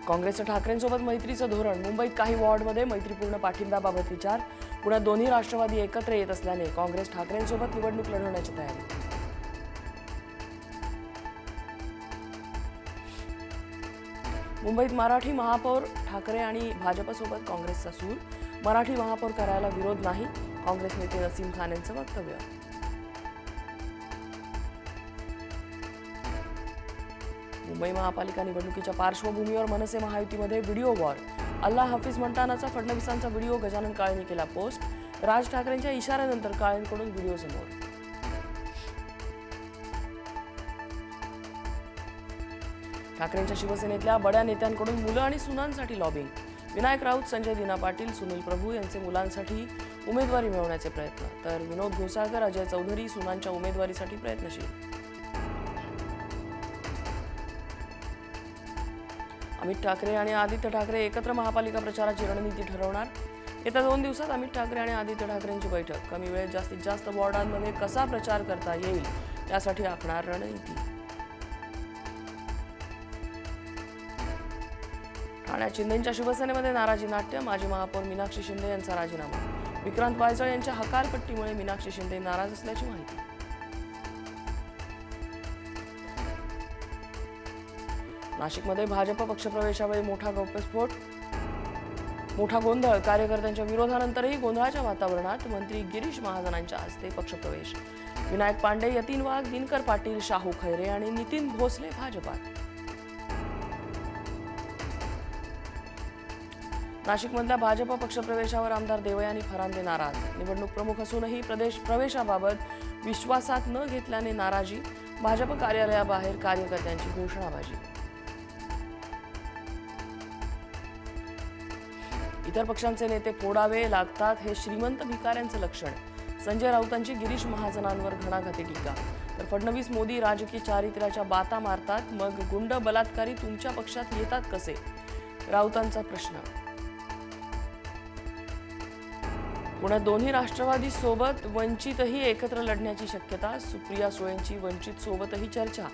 काँग्रेसचं ठाकरेंसोबत मैत्रीचं धोरण. मुंबईत काही वॉर्डमध्ये मैत्रीपूर्ण पाठिंब्याबाबत विचार. पुण्यात दोन्ही राष्ट्रवादी एकत्र येत असल्याने काँग्रेस ठाकरेंसोबत निवडणूक लढवण्याची तयारी. मुंबईत मराठी महापौर. ठाकरे आणि भाजपसोबत काँग्रेसचा सूर. मराठी महापौर करायला विरोध नाही, काँग्रेस नेते नसीम खान यांचं वक्तव्य. मुंबई महापालिका निवडणुकीच्या पार्श्वभूमीवर मनसे महायुतीमध्ये व्हिडिओ वॉर. अल्लाह हाफिज म्हणतानाचा फडणवीसांचा व्हिडिओ गजानन काळेंनी केला पोस्ट. राज ठाकरेंच्या इशाऱ्यानंतर काळेंकडून व्हिडिओ समोर. ठाकरेंच्या शिवसेनेतल्या बड्या नेत्यांकडून मुलं आणि सुनांसाठी लॉबिंग. विनायक राऊत, संजय दिना पाटील, सुनील प्रभू यांचे मुलांसाठी उमेदवारी मिळवण्याचे प्रयत्न, तर विनोद घोसाळकर, अजय चौधरी सुनांच्या उमेदवारीसाठी प्रयत्नशील. अमित ठाकरे आणि आदित्य ठाकरे एकत्र महापालिका प्रचाराची रणनीती ठरवणार. येत्या 2 दिवसात अमित ठाकरे आणि आदित्य ठाकरेंची बैठक. कमी वेळेत जास्तीत जास्त वॉर्डांमध्ये कसा प्रचार करता येईल यासाठी आखणार रणनीती. ठाण्यात शिंदेंच्या शिवसेनेमध्ये नाराजी नाट्य. माजी महापौर मीनाक्षी शिंदे यांचा राजीनामा. विक्रांत वायचळ यांच्या हकालपट्टीमुळे मीनाक्षी शिंदे नाराज असल्याची माहिती. नाशिकमध्ये भाजप पक्षप्रवेशावेळी मोठा गौप्यस्फोट, मोठा गोंधळ. कार्यकर्त्यांच्या विरोधानंतरही गोंधळाच्या वातावरणात मंत्री गिरीश महाजनांच्या हस्ते पक्षप्रवेश. विनायक पांडे, यतीन वाघ, दिनकर पाटील, शाहू खैरे आणि नितीन भोसले भाजपात. नाशिकमधल्या भाजप पक्षप्रवेशावर आमदार देवयानी फरांदे नाराज. निवडणूक प्रमुख असूनही प्रदेश प्रवेशाबाबत विश्वासात न घेतल्याने नाराजी. भाजप कार्यालयाबाहेर कार्यकर्त्यांची घोषणाबाजी. इतर पक्षांचे नेते फोडावे लागतात हे श्रीमंत भिकाऱ्यांचं लक्षण. संजय राऊतांची गिरीश महाजनांवर घणाघाती टीका. तर फडणवीस, मोदी राजकीय चारित्र्याच्या बाता मारतात, मग गुंड बलात्कारी तुमच्या पक्षात येतात कसे, राऊतांचा प्रश्न. पुण्यात दोन्ही राष्ट्रवादी सोबत वंचितही एकत्र लढण्याची शक्यता. सुप्रिया सुळेंची वंचित सोबतही चर्चा.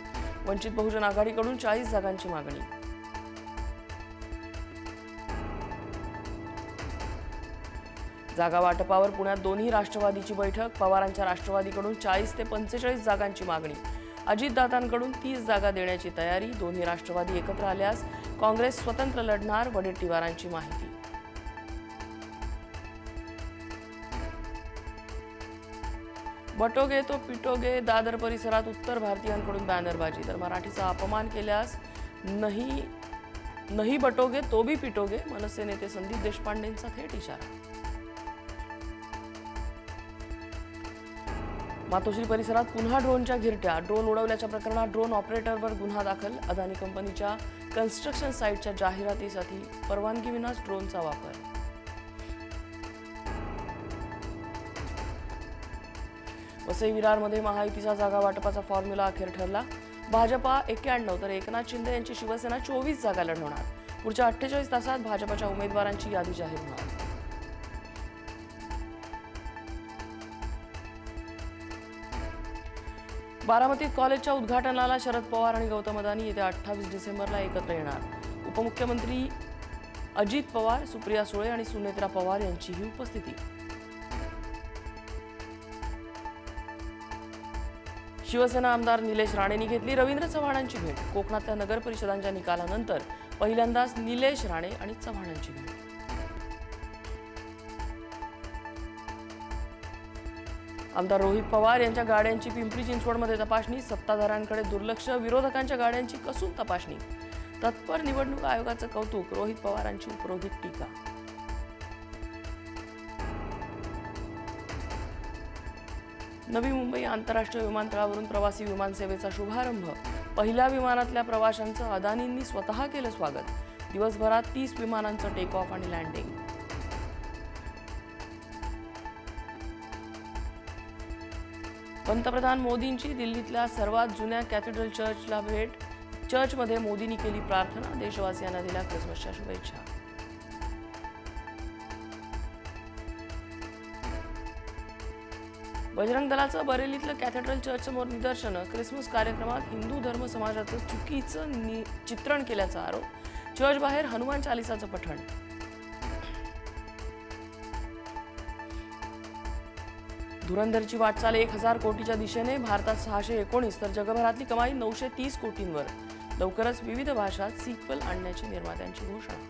वंचित बहुजन आघाडीकडून 40 जागांची मागणी. जागा वाटपावर पुण्यात दोन्ही राष्ट्रवादीची बैठक. पवारांच्या राष्ट्रवादीकडून 40 ते 45 जागांची मागणी. अजितदादांकडून 30 जागा देण्याची तयारी. दोन्ही राष्ट्रवादी एकत्र आल्यास काँग्रेस स्वतंत्र लढणार, वडेट्टीवारांची माहिती. बटोगे तो पिटोगे. दादर परिसरात उत्तर भारतीयांकडून बॅनरबाजी. तर मराठीचा अपमान केल्यास नहीं बटोगे तो भी पिटोगे. मनसे नेते संदीप देशपांडेंचा थेट इशारा. मातोश्री परिसरात पुन्हा ड्रोनच्या घिरट्या. ड्रोन उडवल्याच्या प्रकरणात ड्रोन ऑपरेटरवर गुन्हा दाखल. अदानी कंपनीच्या कन्स्ट्रक्शन साईटच्या जाहिरातीसाठी परवानगीविनाच ड्रोनचा वापर. वसई विरारमध्ये महायुतीचा जागा वाटपाचा फॉर्म्युला अखेर ठरला. भाजपा 91 तर एकनाथ शिंदे यांची शिवसेना 24 जागा लढवणार. पुढच्या 48 तासात भाजपच्या उमेदवारांची यादी जाहीर होणार. बारामतीत कॉलेजच्या उद्घाटनाला शरद पवार आणि गौतम अदानी येत्या 28 डिसेंबरला एकत्र येणार. उपमुख्यमंत्री अजित पवार, सुप्रिया सुळे आणि सुनेत्रा पवार यांचीही उपस्थिती. शिवसेना आमदार निलेश राणेंनी घेतली रवींद्र चव्हाणांची भेट. कोकणातल्या नगर परिषदांच्या निकालानंतर पहिल्यांदाच निलेश राणे आणि चव्हाणांची भेट. आमदार रोहित पवार यांच्या गाड्यांची पिंपरी चिंचवडमध्ये तपासणी. सत्ताधाऱ्यांकडे दुर्लक्ष, विरोधकांच्या गाड्यांची कसून तपासणी. तत्पर निवडणूक आयोगाचं कौतुक, रोहित पवारांची उपरोधिक टीका. नवी मुंबई आंतरराष्ट्रीय विमानतळावरून प्रवासी विमानसेवेचा शुभारंभ. पहिल्या विमानातल्या प्रवाशांचं अदानींनी स्वतः केलं स्वागत. दिवसभरात 30 विमानांचं टेक ऑफ आणि लँडिंग. पंतप्रधान मोदींची दिल्लीतल्या सर्वात जुन्या कॅथेड्रल चर्चला भेट. चर्चमध्ये मोदींनी केली प्रार्थना. देशवासियांना दिल्या ख्रिसमसच्या शुभेच्छा. बजरंग दलाचं बरेलीतलं कॅथेड्रल चर्चसमोर निदर्शनं. ख्रिसमस कार्यक्रमात हिंदू धर्म समाजाचं चुकीचं चित्रण केल्याचा आरोप. चर्चबाहेर हनुमान चालिसाचं पठण. धुरंधरची वाटचाल 1000 कोटीच्या दिशेने. भारतात 619 तर जगभरातली कमाई 930 कोटींवर. लवकरच विविध भाषात सिक्वल आणण्याची निर्मात्यांची घोषणा.